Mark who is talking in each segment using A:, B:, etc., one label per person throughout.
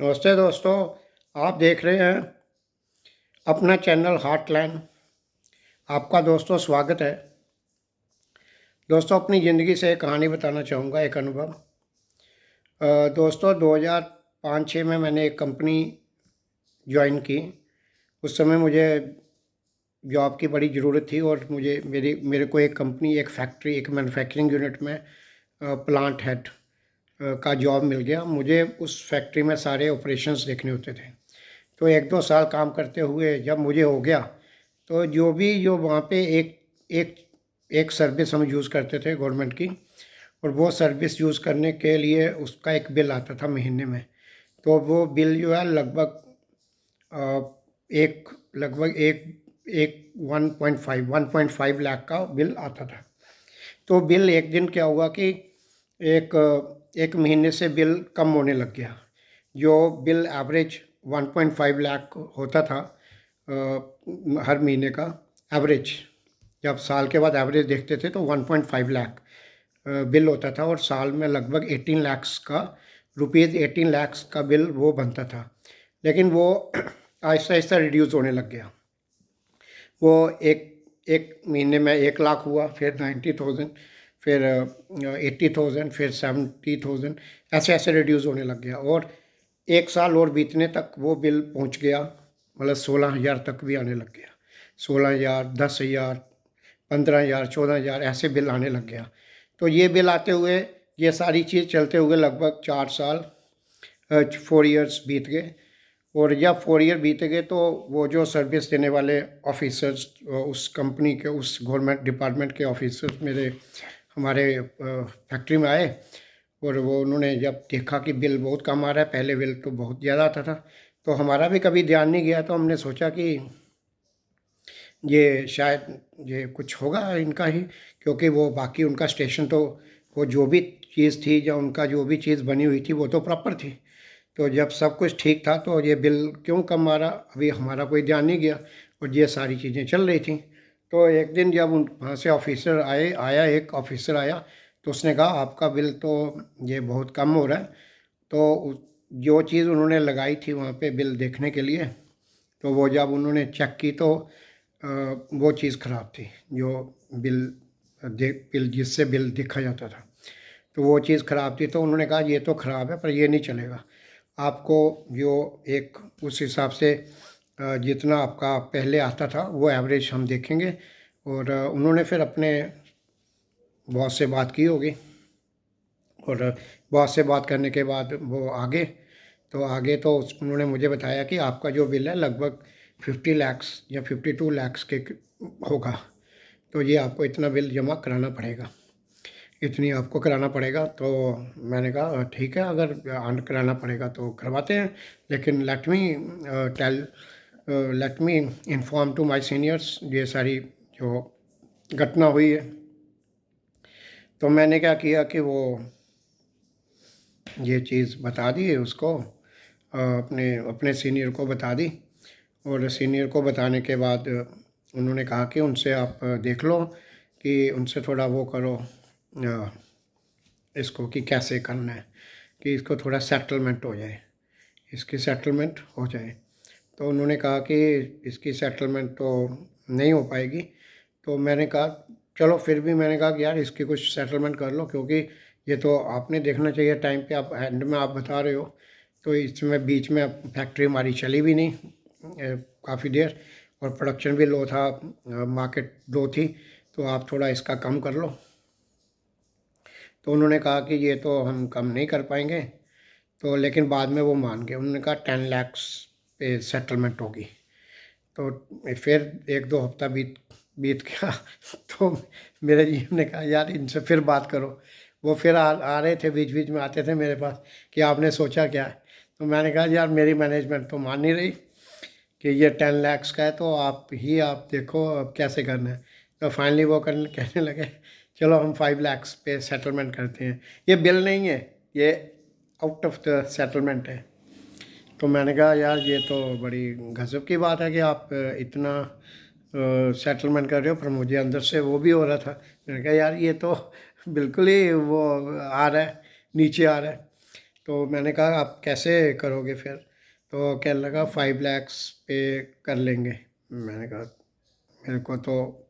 A: नमस्ते दोस्तों, आप देख रहे हैं अपना चैनल हार्टलैंड। आपका दोस्तों स्वागत है। दोस्तों, अपनी ज़िंदगी से एक कहानी बताना चाहूँगा, एक अनुभव। दोस्तों, 2005-06 में मैंने एक कंपनी ज्वाइन की। उस समय मुझे जॉब की बड़ी ज़रूरत थी और मेरे को एक कंपनी, एक फैक्ट्री, एक मैन्युफैक्चरिंग यूनिट में प्लांट हेड का जॉब मिल गया। मुझे उस फैक्ट्री में सारे ऑपरेशंस देखने होते थे। तो 1-2 साल काम करते हुए जब मुझे हो गया, तो जो वहाँ पे एक एक सर्विस हम यूज़ करते थे गवर्नमेंट की, और वो सर्विस यूज़ करने के लिए उसका एक बिल आता था महीने में। तो वो बिल जो है एक लगभग एक एक 1.5 लाख का बिल आता था। तो बिल एक दिन क्या हुआ कि एक एक महीने से बिल कम होने लग गया। जो बिल एवरेज 1.5 लाख होता था हर महीने का एवरेज, जब साल के बाद एवरेज देखते थे तो 1.5 लाख बिल होता था, और साल में लगभग 18 लाख का रुपीज़ 18 लाख का बिल वो बनता था। लेकिन वो आहिस्ता आहिस्ता रिड्यूस होने लग गया। वो एक एक महीने में 1 लाख हुआ, फिर 90,000, फिर 80,000, फिर 70,000, ऐसे ऐसे रिड्यूस होने लग गया। और 1 साल और बीतने तक वो बिल पहुंच गया, मतलब 16,000 तक भी आने लग गया। 16,000, 10,000, 15,000, 14,000 ऐसे बिल आने लग गया। तो ये बिल आते हुए, ये सारी चीज़ चलते हुए लगभग 4 साल, 4 ईयर्स बीत गए। और जब 4 ईयर बीते गए तो वो जो सर्विस देने वाले ऑफिसर्स, उस कंपनी के, उस गवर्नमेंट डिपार्टमेंट के ऑफिसर्स हमारे फैक्ट्री में आए। और वो उन्होंने जब देखा कि बिल बहुत कम आ रहा है, पहले बिल तो बहुत ज़्यादा आता था, तो हमारा भी कभी ध्यान नहीं गया। तो हमने सोचा कि ये शायद ये कुछ होगा इनका ही, क्योंकि वो बाकी उनका स्टेशन तो, वो जो भी चीज़ थी, या उनका जो भी चीज़ बनी हुई थी वो तो प्रॉपर थी। तो जब सब कुछ ठीक था तो ये बिल क्यों कम आ रहा, अभी हमारा कोई ध्यान नहीं गया, और ये सारी चीज़ें चल रही थी। तो एक दिन जब वहाँ से एक ऑफिसर आया, तो उसने कहा आपका बिल तो ये बहुत कम हो रहा है। तो जो चीज़ उन्होंने लगाई थी वहाँ पे बिल देखने के लिए, तो वो जब उन्होंने चेक की तो वो चीज़ ख़राब थी। जो बिल बिल जिससे बिल देखा जाता था, तो वो चीज़ ख़राब थी। तो उन्होंने कहा ये तो ख़राब है, पर ये नहीं चलेगा, आपको जो एक उस हिसाब से जितना आपका पहले आता था वो एवरेज हम देखेंगे। और उन्होंने फिर अपने बॉस से बात की होगी, और बॉस से बात करने के बाद वो आगे तो उन्होंने मुझे बताया कि आपका जो बिल है लगभग 50 लैक्स या 52 लैक्स के होगा। तो ये आपको इतना बिल जमा कराना पड़ेगा, इतनी आपको कराना पड़ेगा। तो मैंने कहा ठीक है, अगर कराना पड़ेगा तो करवाते हैं, लेकिन let me inform to my seniors ये सारी जो घटना हुई है। तो मैंने क्या किया कि वो ये चीज़ बता दी उसको, अपने अपने सीनियर को बता दी। और सीनियर को बताने के बाद उन्होंने कहा कि उनसे आप देख लो कि उनसे थोड़ा वो करो, इसको कि कैसे करना है, कि इसको थोड़ा सेटलमेंट हो जाए, इसकी सेटलमेंट हो जाए। तो उन्होंने कहा कि इसकी सेटलमेंट तो नहीं हो पाएगी। तो मैंने कहा चलो, फिर भी मैंने कहा कि यार इसकी कुछ सेटलमेंट कर लो, क्योंकि ये तो आपने देखना चाहिए टाइम पे, आप एंड में आप बता रहे हो। तो इसमें बीच में फैक्ट्री हमारी चली भी नहीं काफ़ी देर, और प्रोडक्शन भी लो था, मार्केट लो थी, तो आप थोड़ा इसका कम कर लो। तो उन्होंने कहा कि ये तो हम कम नहीं कर पाएंगे। तो लेकिन बाद में वो मान गए, उन्होंने कहा 10 लैक्स पे सेटलमेंट होगी। तो फिर 1-2 हफ्ता बीत बीत गया तो मेरे जी ने कहा यार इनसे फिर बात करो। वो फिर आ रहे थे, बीच बीच में आते थे मेरे पास कि आपने सोचा क्या है। तो मैंने कहा यार मेरी मैनेजमेंट तो मान नहीं रही कि ये 10 लैक्स का है, तो आप देखो अब कैसे करना है। तो फाइनली वो कहने लगे चलो हम 5 लैक्स पे सेटलमेंट करते हैं। ये बिल नहीं है, ये आउट ऑफ द सेटलमेंट है। तो मैंने कहा यार ये तो बड़ी गज़ब की बात है कि आप इतना सेटलमेंट कर रहे हो, पर मुझे अंदर से वो भी हो रहा था। मैंने कहा यार ये तो बिल्कुल ही वो आ रहा है, नीचे आ रहा है। तो मैंने कहा आप कैसे करोगे फिर? तो कहने लगा 5 लाख पे कर लेंगे। मैंने कहा मेरे को तो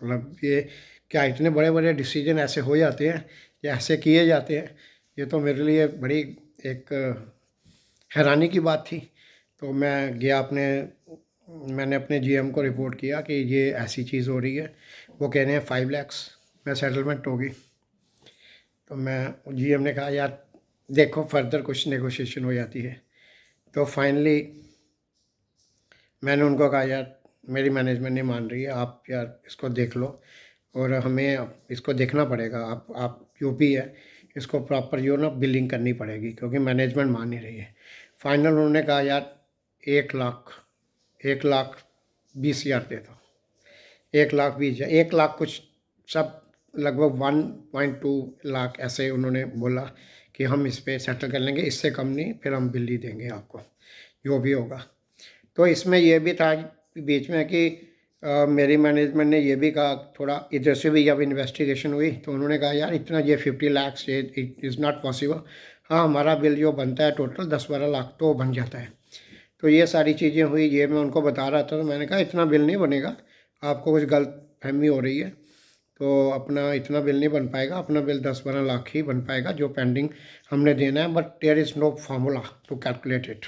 A: मतलब ये क्या इतने बड़े बड़े डिसीजन ऐसे हो जाते हैं या ऐसे किए जाते हैं, ये तो मेरे लिए बड़ी एक हैरानी की बात थी। तो मैं गया मैंने अपने जीएम को रिपोर्ट किया कि ये ऐसी चीज़ हो रही है। वो कह रहे हैं 5 लाख में सेटलमेंट होगी। तो मैं जीएम ने कहा यार देखो फर्दर कुछ नेगोशिएशन हो जाती है। तो फाइनली मैंने उनको कहा यार मेरी मैनेजमेंट नहीं मान रही है, आप यार इसको देख लो और हमें इसको देखना पड़ेगा। आप जो भी है इसको प्रॉपर जो ना बिलिंग करनी पड़ेगी क्योंकि मैनेजमेंट मान नहीं रही है। फाइनल उन्होंने कहा यार 1 लाख 1,20,000 दे दो। 1,20,000 1 लाख कुछ सब लगभग 1.2 लाख ऐसे उन्होंने बोला कि हम इस पर सेटल कर लेंगे, इससे कम नहीं, फिर हम बिल ही देंगे आपको जो भी होगा। तो इसमें यह भी था बीच में कि मेरी मैनेजमेंट ने ये भी कहा, थोड़ा इधर से भी जब इन्वेस्टिगेशन हुई तो उन्होंने कहा यार इतना ये 50 लाख ये इट इज़ नॉट पॉसिबल। हाँ हमारा बिल जो बनता है टोटल 10-12 लाख तो बन जाता है। तो ये सारी चीज़ें हुई, ये मैं उनको बता रहा था। तो मैंने कहा इतना बिल नहीं बनेगा, आपको कुछ गलत फहमी हो रही है। तो अपना इतना बिल नहीं बन पाएगा, अपना बिल 10-12 लाख ही बन पाएगा जो पेंडिंग हमने देना है, but there is no formula to calculate it.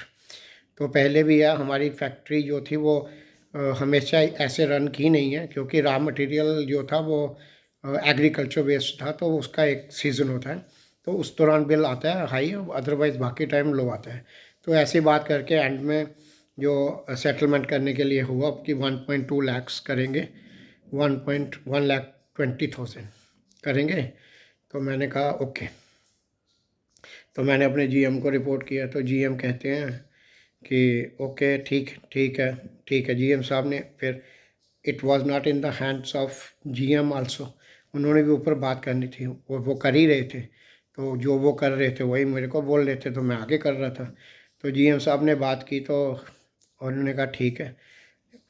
A: तो पहले भी है हमारी फैक्ट्री जो थी वो हमेशा ऐसे रन की नहीं है क्योंकि रॉ मटेरियल जो था वो एग्रीकल्चर बेस्ड था, तो उसका एक सीज़न होता है तो उस दौरान बिल आता है हाई, अदरवाइज़ बाकी टाइम लो आता है। तो ऐसी बात करके एंड में जो सेटलमेंट करने के लिए हुआ कि 1.2 लैक्स करेंगे, 1,20,000 करेंगे। तो मैंने कहा ओके। तो मैंने अपने जीएम को रिपोर्ट किया तो जीएम कहते हैं कि ओके ठीक है जीएम साहब ने फिर it was not in the hands of GM also, उन्होंने भी ऊपर बात करनी थी, वो कर ही रहे थे। तो जो वो कर रहे थे वही मेरे को बोल रहे थे तो मैं आगे कर रहा था। तो जीएम साहब ने बात की तो उन्होंने कहा ठीक है।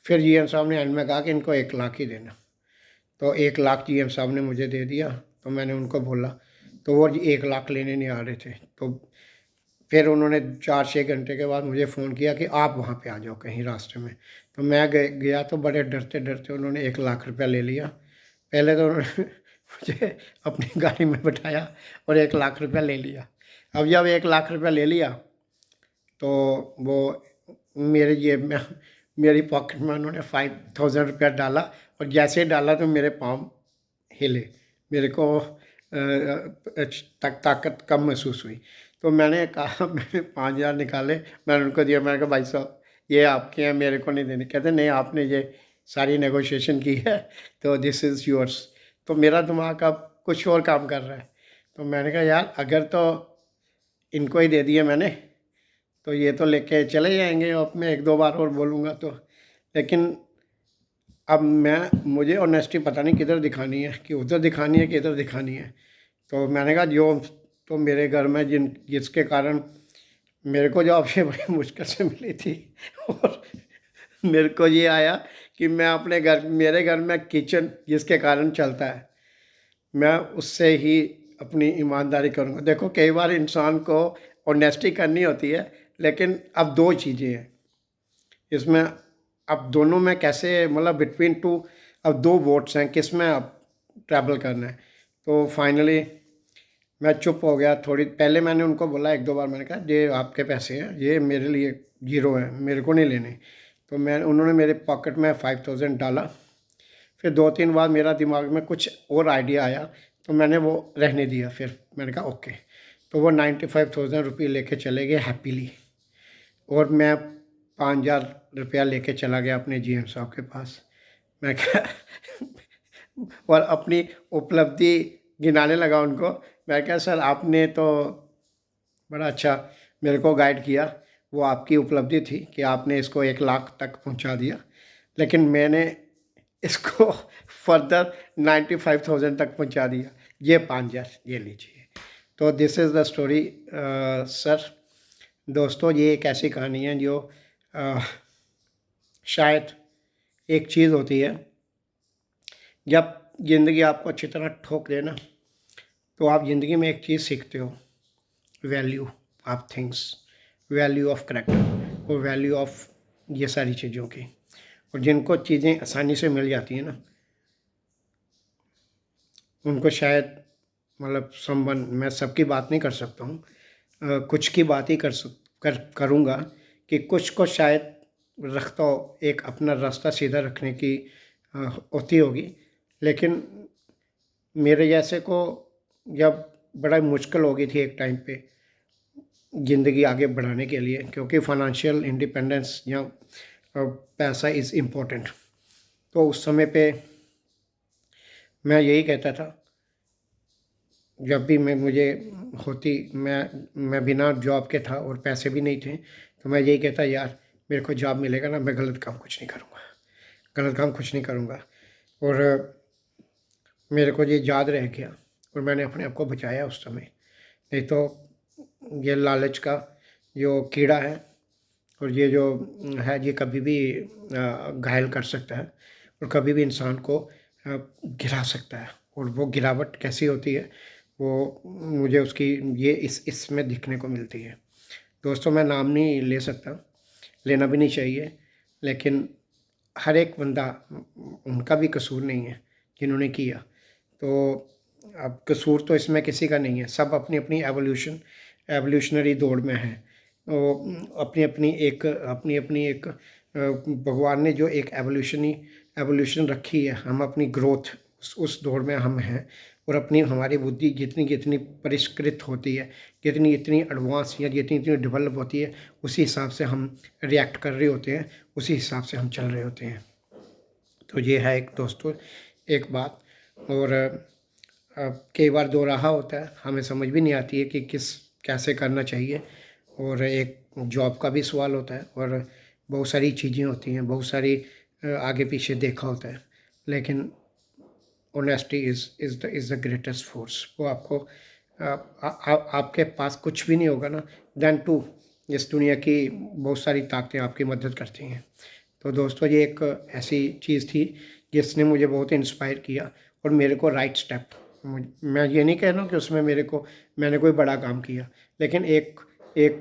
A: फिर जीएम साहब ने एंड में कहा कि इनको 1 लाख ही देना। तो 1 लाख जीएम साहब ने मुझे दे दिया। तो मैंने उनको बोला, तो वो 1 लाख लेने नहीं आ रहे थे। तो फिर उन्होंने 4-6 घंटे के बाद मुझे फ़ोन किया कि आप वहाँ पे आ जाओ कहीं रास्ते में। तो मैं गया तो बड़े डरते डरते उन्होंने 1 लाख रुपया ले लिया। पहले तो उन्होंने मुझे अपनी गाड़ी में बिठाया और 1 लाख रुपया ले लिया। अब जब 1 लाख रुपया ले लिया तो वो मेरे जेब में मेरी पॉकेट में उन्होंने 5,000 रुपया डाला और जैसे ही डाला तो मेरे पाँव हिले, मेरे को ताकत कम महसूस हुई। तो मैंने कहा मैंने 5,000 निकाले, मैंने उनको दिया। मैंने कहा भाई साहब ये आपके हैं, मेरे को नहीं देने। कहते नहीं आपने ये सारी नेगोशिएशन की है तो दिस इज़ योर्स। तो मेरा दिमाग अब कुछ और काम कर रहा है। तो मैंने कहा यार अगर तो इनको ही दे दिए मैंने तो ये तो लेके चले जाएंगे, अब मैं 1-2 बार और बोलूँगा तो। लेकिन अब मुझे ऑनेस्टी पता नहीं किधर दिखानी है, कि उधर दिखानी है कि इधर दिखानी है। तो मैंने कहा जो तो मेरे घर में जिसके कारण मेरे को जॉब ये बड़ी मुश्किल से मिली थी और मेरे को ये आया कि मैं अपने मेरे घर में किचन जिसके कारण चलता है, मैं उससे ही अपनी ईमानदारी करूँगा। देखो कई बार इंसान को ऑनेस्टी करनी होती है, लेकिन अब 2 चीज़ें हैं इसमें। अब दोनों में कैसे मतलब बिटवीन टू, अब 2 वोट्स हैं किस में अब ट्रैवल करना है। तो फाइनली मैं चुप हो गया। थोड़ी पहले मैंने उनको बोला 1-2 बार, मैंने कहा ये आपके पैसे हैं, ये मेरे लिए ज़ीरो है, मेरे को नहीं लेने। तो उन्होंने मेरे पॉकेट में 5,000 डाला। फिर 2-3 बार मेरा दिमाग में कुछ और आइडिया आया तो मैंने वो रहने दिया। फिर मैंने कहा ओके। तो वो 95,000 रुपये लेके चले गए हैप्पीली और मैं 5,000 रुपया लेके चला गया अपने जीएम साहब के पास। मैं क्या और अपनी उपलब्धि गिनाने लगा उनको। मैं क्या सर आपने तो बड़ा अच्छा मेरे को गाइड किया, वो आपकी उपलब्धि थी कि आपने इसको 1 लाख तक पहुंचा दिया, लेकिन मैंने इसको फर्दर 95,000 तक पहुंचा दिया। ये 5,000 ये लीजिए। तो this is the story sir. दोस्तों ये एक ऐसी कहानी है जो शायद एक चीज़ होती है, जब ज़िंदगी आपको अच्छी तरह ठोक दे ना तो आप ज़िंदगी में एक चीज़ सीखते हो, value, of things, value of character और वैल्यू ऑफ ये सारी चीज़ों की। और जिनको चीज़ें आसानी से मिल जाती हैं ना, उनको शायद मतलब संबंध, मैं सबकी बात नहीं कर सकता हूँ, कुछ की बात ही करूँगा कि कुछ को शायद रखता हो, एक अपना रास्ता सीधा रखने की होती होगी, लेकिन मेरे जैसे को जब बड़ा मुश्किल हो गई थी एक टाइम पे ज़िंदगी आगे बढ़ाने के लिए, क्योंकि फाइनेंशियल इंडिपेंडेंस या पैसा इज़ इम्पोर्टेंट, तो उस समय पे मैं यही कहता था, जब भी मैं बिना जॉब के था और पैसे भी नहीं थे, तो मैं यही कहता, यार मेरे को जॉब मिलेगा ना, मैं गलत काम कुछ नहीं करूँगा, गलत काम कुछ नहीं करूँगा। और मेरे को ये याद रह गया और मैंने अपने आप को बचाया उस समय। नहीं तो ये लालच का जो कीड़ा है और ये जो है, ये कभी भी घायल कर सकता है और कभी भी इंसान को गिरा सकता है। और वो गिरावट कैसी होती है, वो मुझे उसकी ये इसमें दिखने को मिलती है। दोस्तों, मैं नाम नहीं ले सकता, लेना भी नहीं चाहिए, लेकिन हर एक बंदा, उनका भी कसूर नहीं है जिन्होंने किया, तो अब कसूर तो इसमें किसी का नहीं है, सब अपनी अपनी एवोल्यूशनरी दौड़ में है। वो अपनी अपनी एक भगवान ने जो एक एवोल्यूशन रखी है, हम अपनी ग्रोथ उस दौड़ में हम हैं। और हमारी बुद्धि जितनी जितनी परिष्कृत होती है, जितनी इतनी एडवांस या जितनी इतनी डेवलप होती है, उसी हिसाब से हम रिएक्ट कर रहे होते हैं, उसी हिसाब से हम चल रहे होते हैं। तो ये है एक दोस्तों एक बात। और कई बार दो राह होता है, हमें समझ भी नहीं आती है कि कैसे करना चाहिए। और एक जॉब का भी सवाल होता है और बहुत सारी चीज़ें होती हैं, बहुत सारी आगे पीछे देखा होता है, लेकिन honesty is the greatest force. वो आपको आपके पास कुछ भी नहीं होगा ना, देन टू इस दुनिया की बहुत सारी ताकतें आपकी मदद करती हैं। तो दोस्तों, ये एक ऐसी चीज़ थी जिसने मुझे बहुत इंस्पायर किया और मेरे को राइट स्टेप, मैं ये नहीं कह रहा हूँ कि उसमें मैंने कोई बड़ा काम किया, लेकिन एक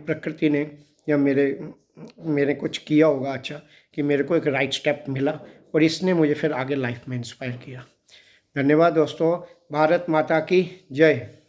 A: प्रकृति ने या मेरे कुछ किया होगा अच्छा, कि मेरे को एक राइट स्टेप मिला और इसने मुझे फिर आगे लाइफ में इंस्पायर किया। धन्यवाद दोस्तों। भारत माता की जय।